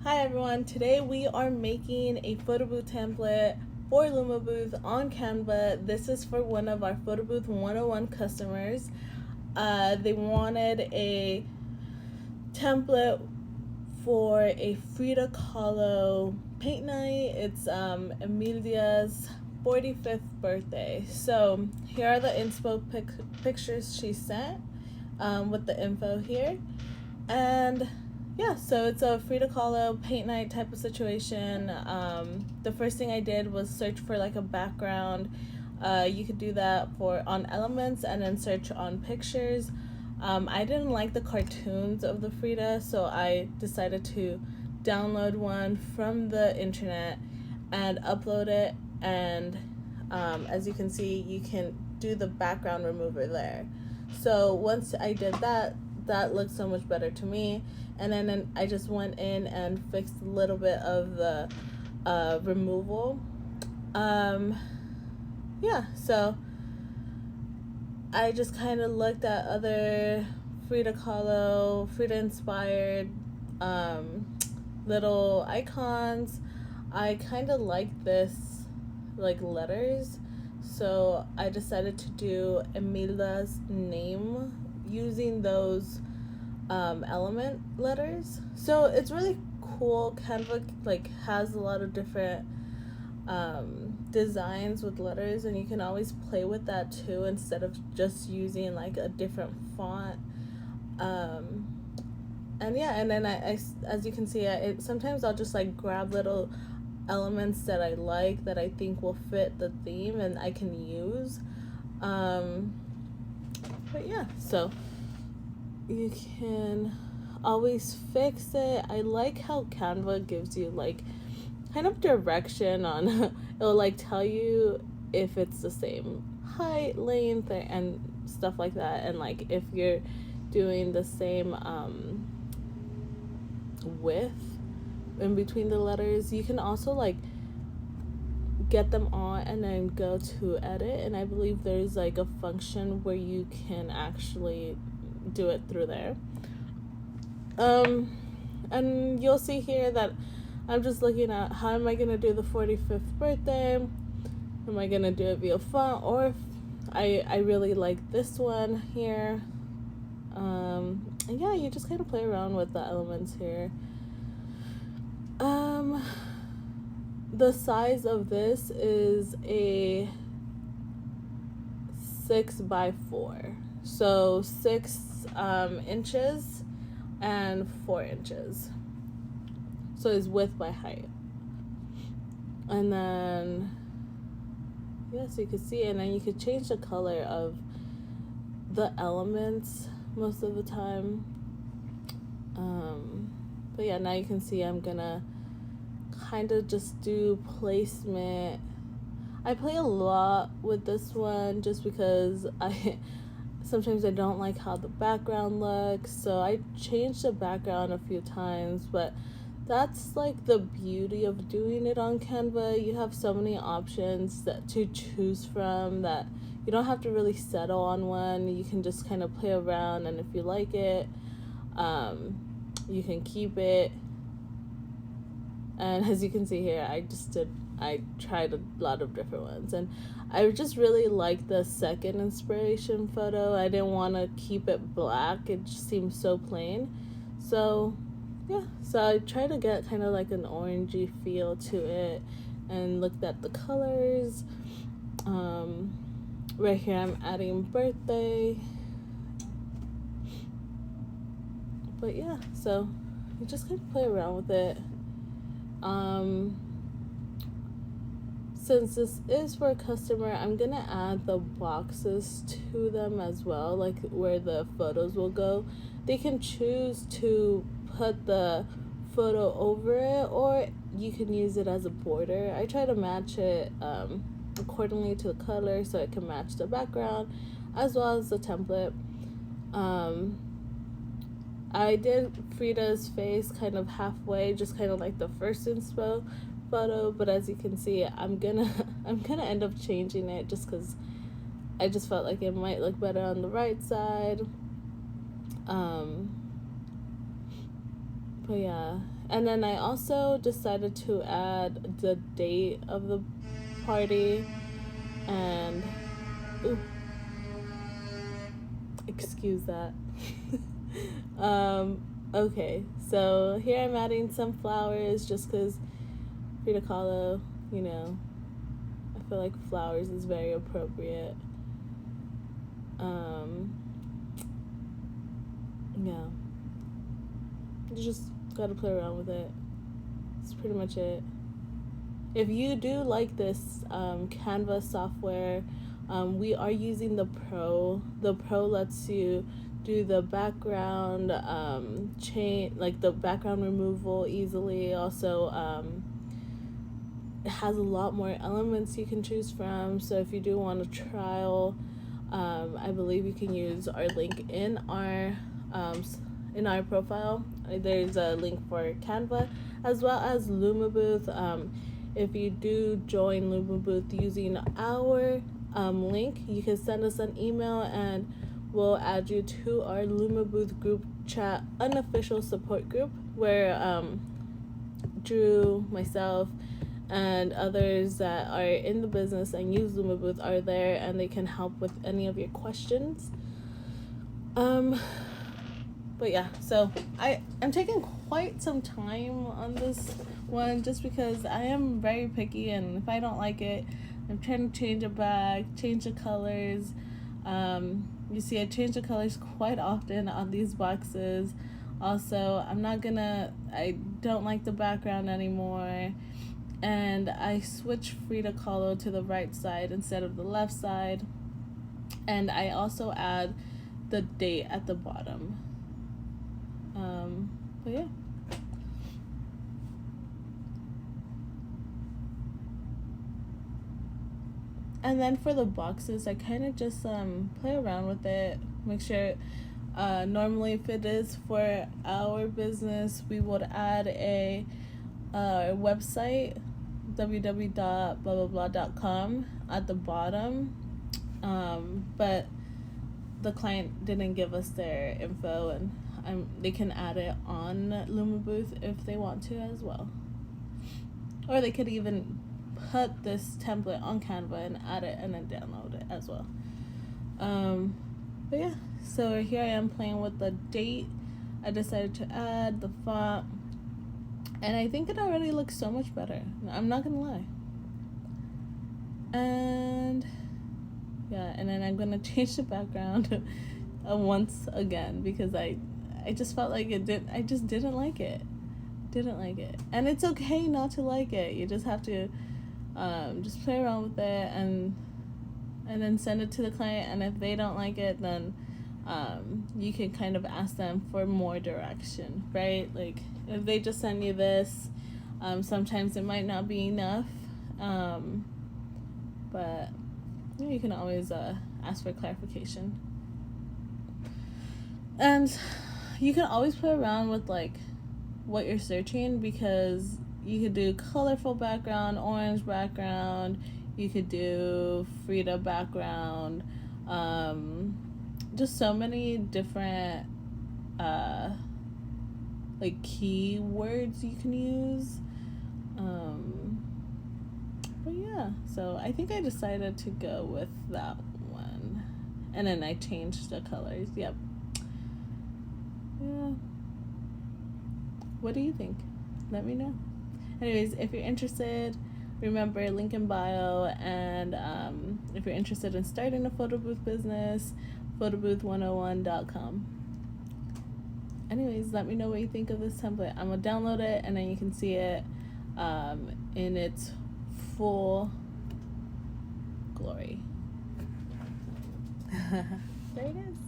Hi everyone, today we are making a photo booth template for Luma Booth on Canva. This is for one of our photo booth 101 customers. They wanted a template for a Frida Kahlo paint night. It's Emilia's 45th birthday. So here are the inspo pictures she sent with the info here. And yeah, so it's a Frida Kahlo paint night type of situation. The first thing I did was search for like a background. You could do that on elements and then search on pictures. I didn't like the cartoons of the Frida, so I decided to download one from the internet and upload it. And as you can see, you can do the background remover there. So once I did that, that looked so much better to me. And then I just went in and fixed a little bit of the removal. Yeah, so I just kind of looked at other Frida Kahlo, Frida inspired little icons. I kind of like this, like letters. So I decided to do Emilia's name using those element letters. So it's really cool. Canva like has a lot of different designs with letters, and you can always play with that too instead of just using like a different font. And yeah, and then I as you can see, sometimes I'll just like grab little elements that I like that I think will fit the theme and I can use. But yeah, so you can always fix it. I like how Canva gives you like kind of direction on it'll like tell you if it's the same height, length, and stuff like that, and like if you're doing the same width in between the letters. You can also like get them on and then go to edit, and I believe there's like a function where you can actually do it through there. And you'll see here that I'm just looking at how am I gonna do the 45th birthday. Am I gonna do it via font, or if I really like this one here. And yeah, you just kind of play around with the elements here. The size of this is a 6x4, so 6 inches and 4 inches. So it's width by height. And then so you can see, and then you could change the color of the elements most of the time. But yeah, now you can see I'm gonna kind of just do placement. I play a lot with this one just because sometimes I don't like how the background looks, so I changed the background a few times. But that's like the beauty of doing it on Canva. You have so many options to choose from that you don't have to really settle on one. You can just kind of play around, and if you like it, you can keep it. And as you can see here, I tried a lot of different ones, and I just really like the second inspiration photo. I didn't want to keep it black. It just seemed so plain. So yeah, so I tried to get kind of like an orangey feel to it and looked at the colors. Right here I'm adding birthday. But yeah, so you just kind of play around with it. Since this is for a customer, I'm gonna add the boxes to them as well, like where the photos will go. They can choose to put the photo over it, or you can use it as a border. I try to match it accordingly to the color so it can match the background as well as the template. I did Frida's face kind of halfway, just kind of like the first inspo photo, but as you can see, I'm gonna end up changing it just because I just felt like it might look better on the right side. But yeah, and then I also decided to add the date of the party, and ooh, excuse that. Okay, so here I'm adding some flowers just because Frida Kahlo, you know, I feel like flowers is very appropriate. Yeah, you just gotta play around with it. That's pretty much it. If you do like this Canva software, we are using the Pro. The Pro lets you do the background like the background removal easily. Also, it has a lot more elements you can choose from. So if you do want a trial, I believe you can use our link in our profile. There's a link for Canva as well as Luma Booth. If you do join Luma Booth using our link, you can send us an email and we'll add you to our Luma Booth group chat unofficial support group where Drew, myself, and others that are in the business and use Luma Booth are there and they can help with any of your questions. But yeah, so I'm taking quite some time on this one just because I am very picky, and if I don't like it, I'm trying to change it back, change the colors. You see I change the colors quite often on these boxes. Also, I don't like the background anymore, and I switch Frida Kahlo to the right side instead of the left side, and I also add the date at the bottom. But yeah. And then for the boxes, I kind of just play around with it, make sure. Normally, if it is for our business, we would add a website, www.blablabla.com, at the bottom. But the client didn't give us their info, and they can add it on Luma Booth if they want to as well. Or they could even put this template on Canva and add it and then download it as well. But yeah, so here I am playing with the date. I decided to add the font, and I think it already looks so much better. I'm not gonna lie. And yeah, and then I'm gonna change the background once again because I just felt like I just didn't like it. And it's okay not to like it. You just have to just play around with it and then send it to the client, and if they don't like it, then you can kind of ask them for more direction, right? Like if they just send you this, sometimes it might not be enough, but you can always ask for clarification. And you can always play around with like what you're searching, because you could do colorful background, orange background, you could do Frida background, just so many different like keywords you can use. But yeah, so I think I decided to go with that one, and then I changed the colors. Yep. Yeah. What do you think? Let me know. Anyways, if you're interested, remember, link in bio, and if you're interested in starting a photo booth business, photobooth101.com. Anyways, let me know what you think of this template. I'm gonna download it, and then you can see it in its full glory. There it is.